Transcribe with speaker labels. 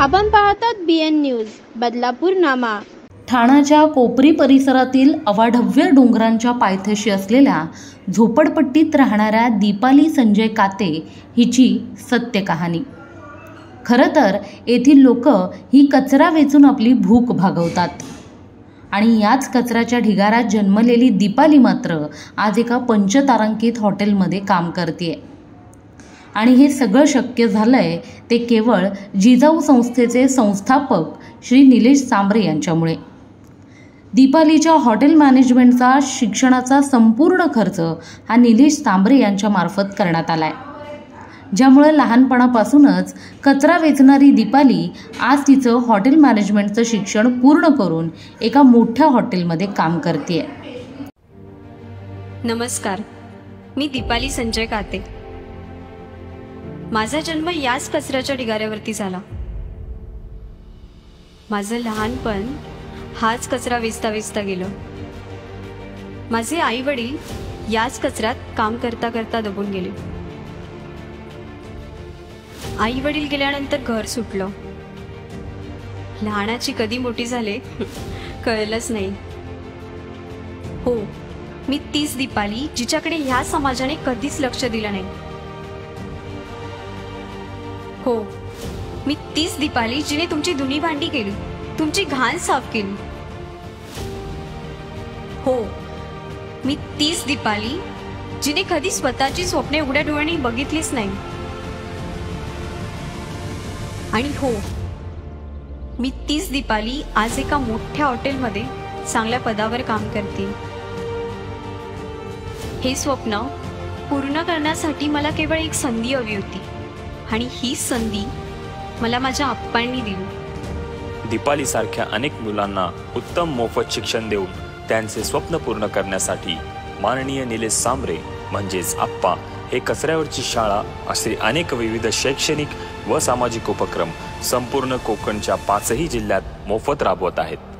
Speaker 1: आपण पाहतात BN news Badlapur नामा।
Speaker 2: ठाण्याच्या कोपरी परिसरातील अवाढव्य डोंगरांच्या पायथ्याशी असलेल्या झोपडपट्टीत राहणाऱ्या दीपाली संजय काते हिची सत्य कहाणी। खरं तर येथील लोक ही कचरा वेचून आपली भूक भागवतात आणि याच कचऱ्याच्या ढिगाऱ्यात जन्मलेली दीपाली मात्र आज एका पंचतारांकित हॉटेलमध्ये काम करते आणि हे सगळं शक्य झालंय ते केवळ जिजाऊ संस्थेचे संस्थापक श्री निलेश सांबरे यांच्यामुळे। दीपालीच्या हॉटेल मॅनेजमेंटचा शिक्षणाचा संपूर्ण खर्च हा निलेश सांबरे यांच्या मार्फत करण्यात आलाय, ज्यामुळे लहानपणापासूनच कचरा वेचणारी दीपाली आज तिचं हॉटेल मॅनेजमेंटचं शिक्षण पूर्ण करून एका मोठ्या हॉटेलमध्ये काम करते।
Speaker 3: नमस्कार, मी दीपाली संजय काते। माझा जन्म याच कचऱ्याच्या ढिगाऱ्यावरती झाला। माझं लहानपण हाच कचरा वेचता वेचता गेलं। माझे आई वडील याच कचऱ्यात काम करता करता दबून गेले। आई वडील गेल्यानंतर घर सुटलं। लहानाची कधी मोठी झाले कळलंच नाही। हो, मी तीच दीपाली जिच्याकडे ह्या समाजाने कधीच लक्ष दिलं नाही। हो, मी तीच दीपाली जिने तुमची धुणी भांडी केली, तुमची घाण साफ केली। हो, मी तीच दीपाली जिने कधी स्वतःची स्वप्ने उघड्या डोळ्यांनी बघितलीच नाही। आणि हो, मी तीच दीपाली आज एका मोठ्या हॉटेलमध्ये चांगल्या पदावर काम करते। हे स्वप्न पूर्ण करण्यासाठी मला केवळ एक संधी हवी होती आणि ही संधी मला माझ्या आप्पांनी दिली।
Speaker 4: दीपाली सारख्या अनेक मुलांना उत्तम मोफत शिक्षण देऊन त्यांचे स्वप्न पूर्ण करण्यासाठी माननीय निलेश सांबरे म्हणजेच आप्पा हे कचऱ्यावरची शाळा असे अनेक विविध शैक्षणिक व सामाजिक उपक्रम संपूर्ण कोकणच्या 5ही जिल्ह्यात मोफत राबवत आहेत।